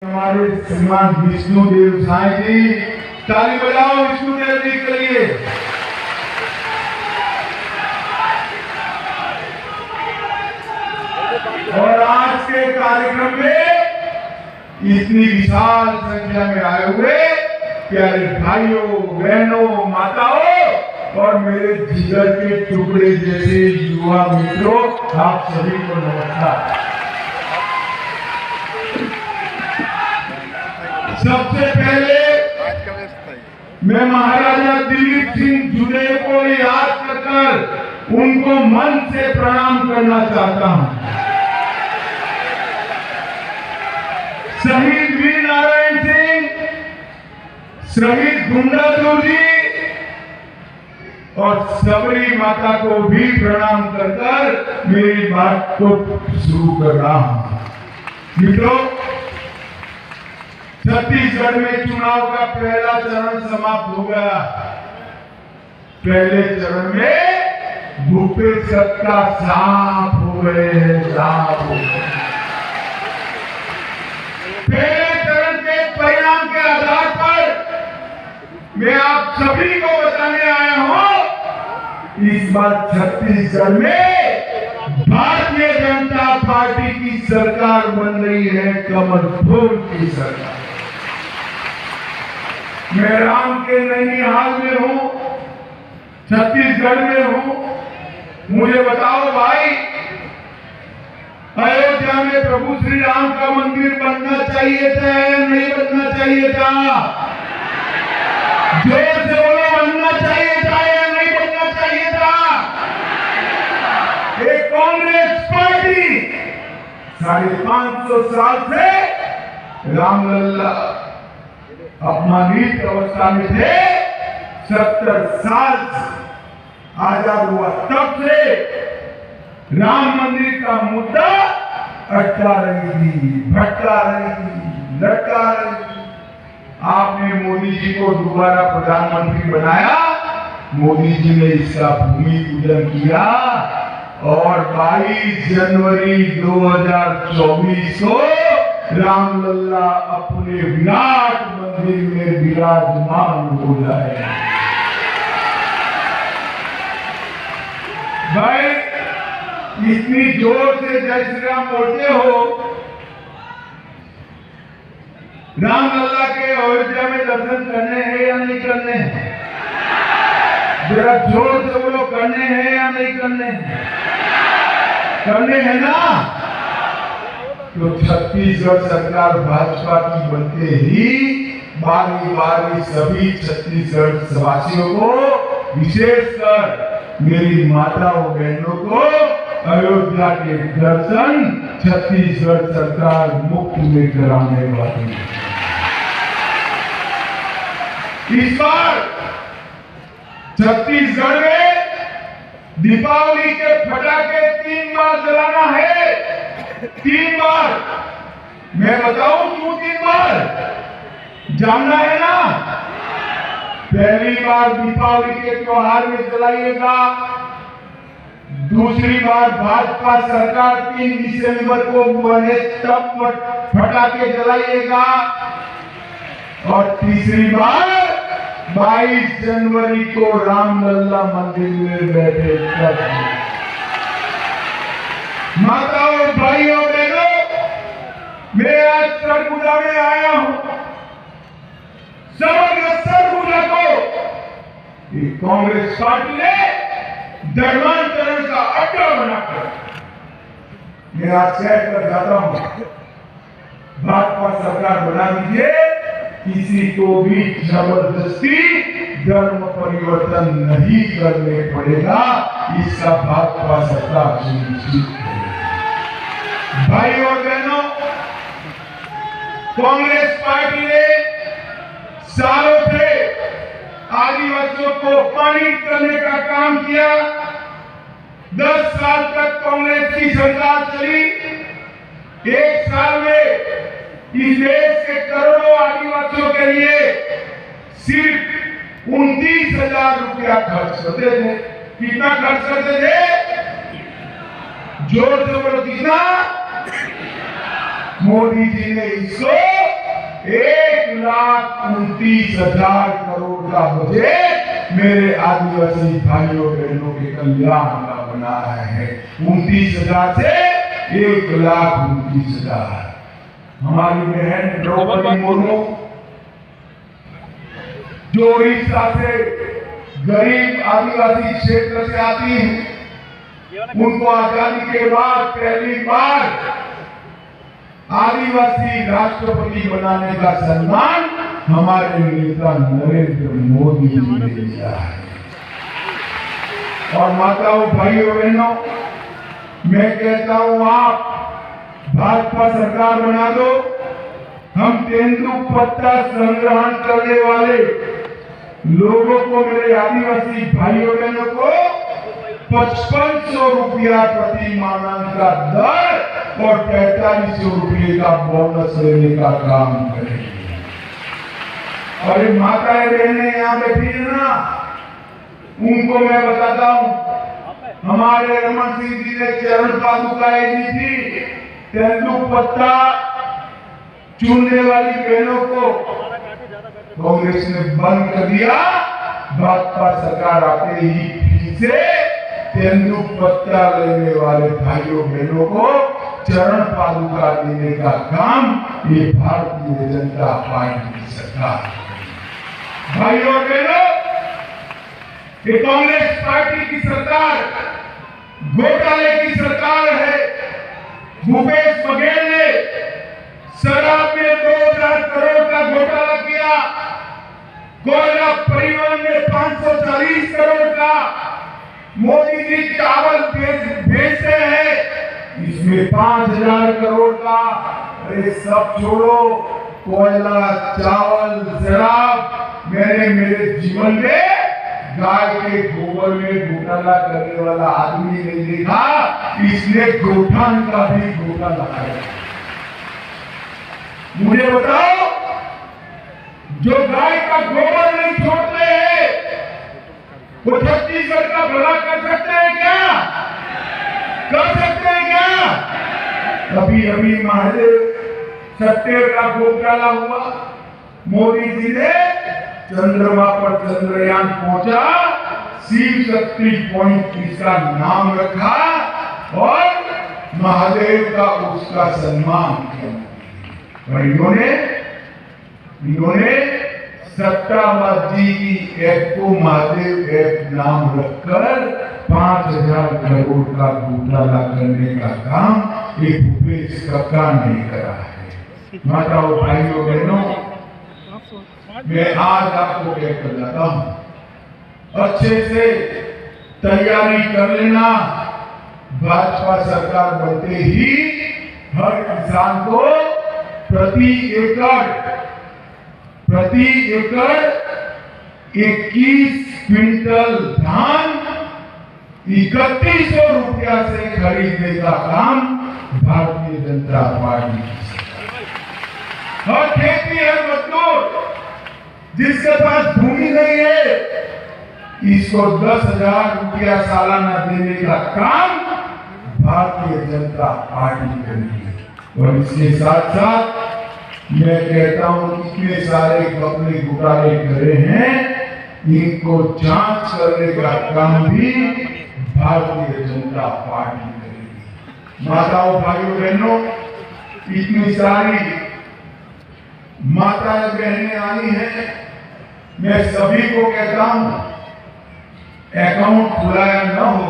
हमारे श्रीमान विष्णुदेव साई जी, ताली बजाओ विष्णुदेव जी के लिए। और आज के कार्यक्रम में इतनी विशाल संख्या में आए हुए प्यारे भाइयों, बहनों, माताओं और मेरे जिगर के टुकड़े जैसे युवा मित्रों, आप सभी को नमस्कार। सबसे पहले मैं महाराजा दिलीप सिंह जुड़े को याद कर उनको मन से प्रणाम करना चाहता हूं। शहीद वीर नारायण सिंह, शहीद गुंडाधुर जी और सबरी माता को भी प्रणाम कर मेरी बात को शुरू कर रहा हूं। मित्रों, छत्तीसगढ़ में चुनाव का पहला चरण समाप्त हो गया। पहले चरण में भूपेश सत्ता साफ हो गए, साफ हो गए। पहले चरण के परिणाम के आधार पर मैं आप सभी को बताने आया हूं, इस बार छत्तीसगढ़ में भारतीय जनता पार्टी की सरकार बन रही है, कमल फूल की सरकार। मैं राम के नैनीहाल में हूं, छत्तीसगढ़ में हूं। मुझे बताओ भाई, अयोध्या में प्रभु श्री राम का मंदिर बनना चाहिए था या नहीं बनना चाहिए था? जोर से बोलो, बनना चाहिए था या नहीं बनना चाहिए था? एक कांग्रेस पार्टी 550 साल से रामलला अपमानित अवस्था में थे। 70 साल आजाद हुआ तब से राम मंदिर का मुद्दा अटका रही थी, भटका रही थी, लटका रही थी। आपने मोदी जी को दोबारा प्रधानमंत्री बनाया, मोदी जी ने इसका भूमि पूजन किया और 22 जनवरी 2024 को रामलला अपने विराट मंदिर में विराजमान हो जाए। भाई, इतनी जोर से जय श्री राम बोलते हो, रामलला के अयोध्या में दर्शन करने हैं या नहीं करने हैं? जरा जोर से बोलो, करने हैं या नहीं करने हैं? करने हैं ना? तो छत्तीसगढ़ सरकार भाजपा की बनते ही बारी बारी सभी छत्तीसगढ़ वासियों को, विशेषकर मेरी माताओं बहनों को अयोध्या के दर्शन छत्तीसगढ़ सरकार मुफ्त में कराने वाली है। इस बार छत्तीसगढ़ में दीपावली के पटाखे 3 बार जलाना है। 3 बार। मैं बताऊं क्यों 3 बार? जानना है ना? पहली बार दीपावली के त्योहार में जलाइएगा। दूसरी बार भाजपा सरकार 3 दिसंबर को बने तब पटाखे जलाइएगा। और तीसरी बार 22 जनवरी को रामलला मंदिर में बैठे तब। माताओं, भाइयों, बहनों, मैं आज सरगुजा में आया हूं। समग्र सरगुजा को कांग्रेस पार्टी ने धर्मांतरण का अड्डा बनाकर मैं आज कह कर जाता हूं, भाजपा सरकार बना दीजिए। किसी को भी जबरदस्ती धर्म परिवर्तन नहीं करने पड़ेगा, इसका भाजपा सरकार सुनिश्चित करेगी। भाई और बहनों, कांग्रेस पार्टी ने सालों से आदिवासियों को अपमानित करने का काम किया। 10 साल तक कांग्रेस की सरकार चली। 1 साल में इस देश के करोड़ों आदिवासियों के लिए सिर्फ 29,000 रुपया खर्च करते थे। कितना खर्च करते थे? जोर से बोलो, कितना? मोदी जी ने इसको 1,29,000 करोड़ का बजट मेरे आदिवासी भाइयों बहनों के कल्याण का बनाया है। 29,000 से 1,29,000। हमारी बहन द्रौपदी मुर्मू जो उड़ीसा से गरीब आदिवासी क्षेत्र से आती है, उनको आजादी के बाद पहली बार आदिवासी राष्ट्रपति बनाने का सम्मान हमारे नेता नरेंद्र मोदी जी ने दिया है। और माताओं भाइयों बहनों, मैं कहता हूं आप भाजपा सरकार बना दो, हम तेंदुपत्ता संग्रहण करने वाले लोगों को, मेरे आदिवासी भाइयों बहनों को 5500 रुपया प्रति मानक का दर और 4500 रुपये का बोनस लेने का काम करेंगे। और ये माताएं बहनें यहाँ बैठी है ना, उनको मैं बताता हूँ, हमारे रमन सिंह जी ने चरण पादुकाएं दी थी। तेंदुपत्ता चुनने वाली बहनों को कांग्रेस ने बंद कर दिया। भाजपा सरकार आते ही फिर से तेंदुपत्ता लेने वाले भाइयों बहनों को चरण पादुका देने का काम ये भारतीय जनता पार्टी की सरकार। भाइयों बहनों, ये कांग्रेस पार्टी की सरकार घोटाले की सरकार है। भूपेश बघेल ने शराब में 2,000 करोड़ का घोटाला किया, कोयला परिवहन में 540 करोड़ का, मोदी जी चावल भेजते हैं इसमें 5,000 करोड़ का। अरे सब छोड़ो, कोयला, चावल, शराब, मैंने मेरे जीवन में गाय के गोबर में घोटाला करने वाला आदमी नहीं देखा, इसने गोठान का भी घोटाला किया। मुझे बताओ, जो गाय का गोबर नहीं छोड़ते हैं वो छत्तीसगढ़ का भला कर सकते हैं क्या? कर सकते हैं क्या? अभी अभी महादेव सत्तेर का घोटाला हुआ, मोदी जी ने चंद्रमा पर चंद्रयान पहुंचा, शिव शक्ति पॉइंट इसका नाम रखा और महादेव का उसका सम्मान किया। और इन्होंने सट्टाबाजी की ऐप को महादेव ऐप नाम रखकर 5,000 करोड़ का घोटाला करने का काम ये भूपेश कक्का ने करा है। माताओं भाइयों बहनों, मैं आज आपको क्या कर जाता हूं, अच्छे से तैयारी कर लेना। भाजपा सरकार बनते ही हर किसान को प्रति एकड़ 21 क्विंटल धान 3100 रुपया से खरीदने का काम भारतीय जनता पार्टी की सरकार। और खेती है मजदूर जिसके पास भूमि नहीं है, इसको 10,000 रुपया सालाना देने का काम भारतीय जनता पार्टी करेगी। और इसके साथ साथ मैं कहता हूं, इतने सारे घपले घोटाले करे हैं, इनको जांच करने का काम भी भारतीय जनता पार्टी करेगी। माताओं भाइयों बहनों, इतनी सारी माता बहनें आई हैं, मैं सभी को कहता हूं, अकाउंट खुलाया न हो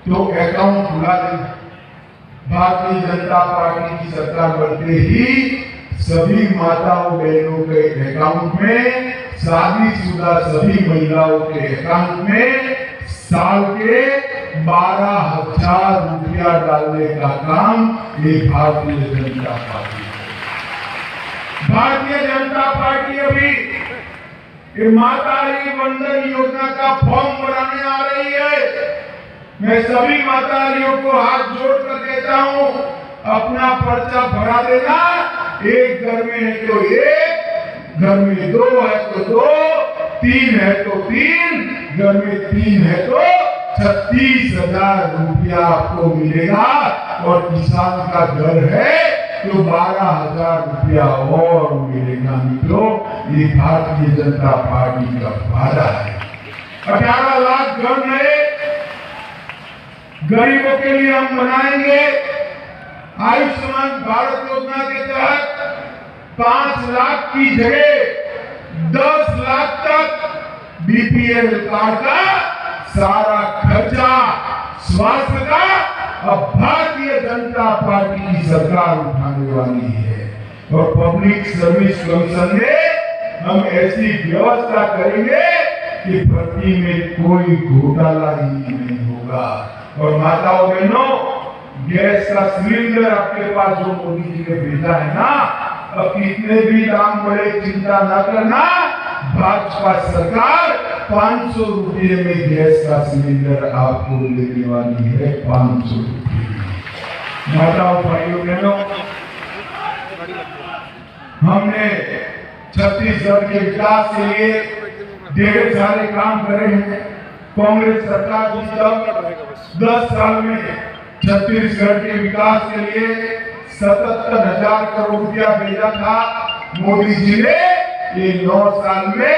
तो अकाउंट खुला दें। भारतीय जनता पार्टी की सरकार बनते ही सभी माताओं बहनों के अकाउंट में, शादीशुदा सभी महिलाओं के अकाउंट में साल के 12,000 रुपया डालने का काम ये भारतीय जनता पार्टी। भारतीय जनता पार्टी अभी ये मातारी वंदन योजना का फॉर्म भराने आ रही है। मैं सभी मातारियों को हाथ जोड़कर कहता हूं, अपना पर्चा भरा देना। एक घर में है तो एक, घर में 2 है तो 2, 3 है तो 3, घर में 3 है तो 36,000 रुपया आपको मिलेगा। और किसान का घर है तो तो 12,000 रुपया और मिलेगा। मित्रों, ये भारतीय जनता पार्टी का वादा है। 18 लाख घर नए गरीबों के लिए हम बनाएंगे। आयुष्मान भारत योजना के तहत 5 लाख की जगह 10 लाख तक बीपीएल कार्ड का सारा खर्चा स्वास्थ्य का अब भारतीय जनता पार्टी की सरकार उठाने वाली है। और पब्लिक सर्विस कमीशन में हम ऐसी व्यवस्था करेंगे कि भर्ती में कोई घोटाला ही नहीं होगा। और माताओं बहनों, गैस का सिलेंडर आपके पास जो मोदी जी ने भेजा है ना, अब कितने भी दाम बढ़े चिंता न करना, भाजपा सरकार 500 रुपये में गैस का सिलेंडर आपको देने वाली है। 500 रुपये। माताओं भाइयों बहनों, हमने छत्तीसगढ़ के विकास के लिए ढेर सारे काम करे हैं। कांग्रेस सरकार जी तब 10 साल में छत्तीसगढ़ के विकास के लिए 77,000 करोड़ रुपया भेजा था। मोदी जी ने ये 9 साल में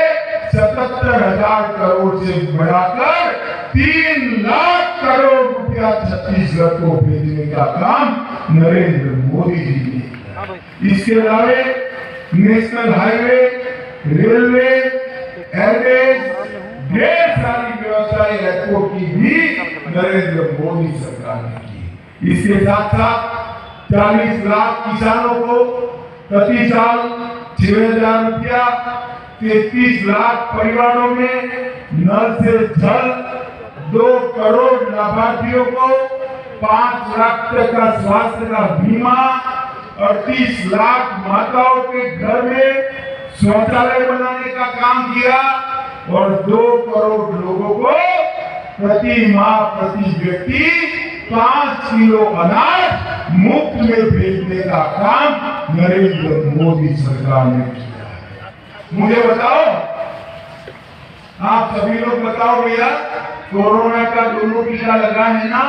77,000 करोड़ से बढ़ाकर 3 लाख करोड़ रुपया छत्तीसगढ़ को भेजने का काम नरेंद्र मोदी जी ने किया। इसके अलावा नेशनल हाईवे, रेलवे, एयरवेज, ढेर सारी व्यवस्थाएं एयरपोर्ट की भी नरेंद्र मोदी सरकार ने की। इसके साथ साथ 40 लाख किसानों को प्रति साल 6,000 रुपया, 33 लाख परिवारों में नल से जल, 2 करोड़ लाभार्थियों को 5 लाख तक का स्वास्थ्य का बीमा, 38 लाख माताओं के घर में शौचालय बनाने का काम किया और 2 करोड़ लोगों को प्रति माह प्रति व्यक्ति 5 किलो अनाज मुफ्त में भेजने का काम नरेंद्र मोदी सरकार ने किया है। मुझे बताओ, आप सभी लोग बताओ भैया, कोरोना का दोनों टीका लगा है ना?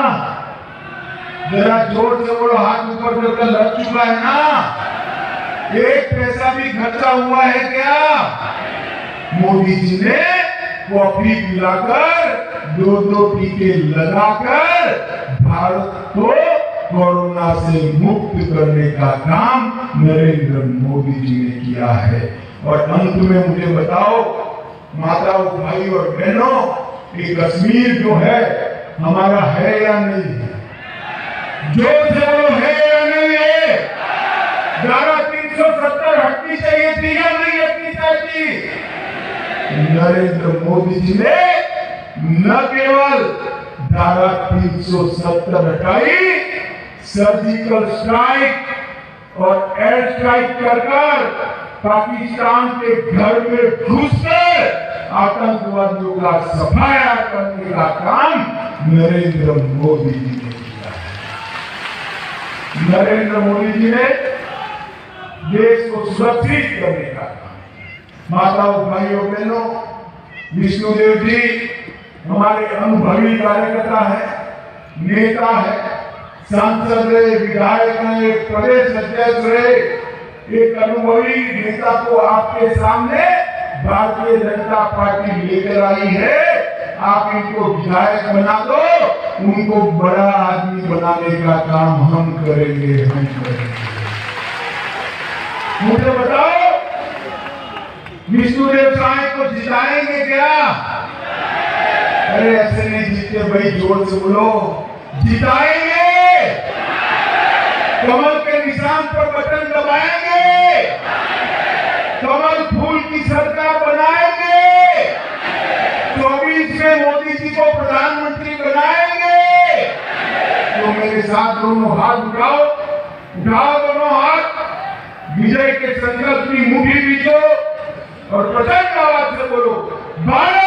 जरा जोर से बोलो, हाथ ऊपर करके लग चुका है ना? एक पैसा भी खर्चा हुआ है क्या? मोदी जी ने कॉफी पिलाकर 2 टीके लगाकर भारत को कोरोना से मुक्त करने का काम नरेंद्र मोदी जी ने किया है। और अंत में मुझे बताओ माताओं, भाई और बहनों, ये कश्मीर जो है हमारा है या नहीं? जो है या नहीं है? धारा 370 हटनी चाहिए थी या नहीं हटनी चाहिए? नरेंद्र मोदी जी ने न केवल धारा 370 हटाई, सर्जिकल स्ट्राइक और एयर स्ट्राइक कर पाकिस्तान के घर में घुसकर आतंकवादियों का सफाया करने का काम नरेंद्र मोदी जी ने किया है। नरेंद्र मोदी जी ने देश को सुरक्षित करने का काम। माताओं, भाइयों, बहनों, विष्णुदेव जी हमारे अनुभवी कार्यकर्ता है, नेता है, सांसद रहे, विधायक रहे, प्रदेश अध्यक्ष रहे। एक अनुभवी नेता को आपके सामने भारतीय जनता पार्टी लेकर आई है। आप इनको विधायक बना दो, उनको बड़ा आदमी बनाने का काम हम करेंगे। मुझे बताओ, विष्णुदेव साहब को जिताएंगे क्या? अरे ऐसे नहीं जीतते भाई, जोर से बोलो, जिताएंगे। कमल के निशान पर बटन दबाएंगे, कमल फूल की सरकार बनाएंगे, 24 में मोदी जी को प्रधानमंत्री बनाएंगे। तो मेरे साथ दोनों हाथ उठाओ, उठाओ दोनों हाथ, विजय के संकल्प की मुट्ठी बीचो और प्रचंड आवाज से बोलो, भारत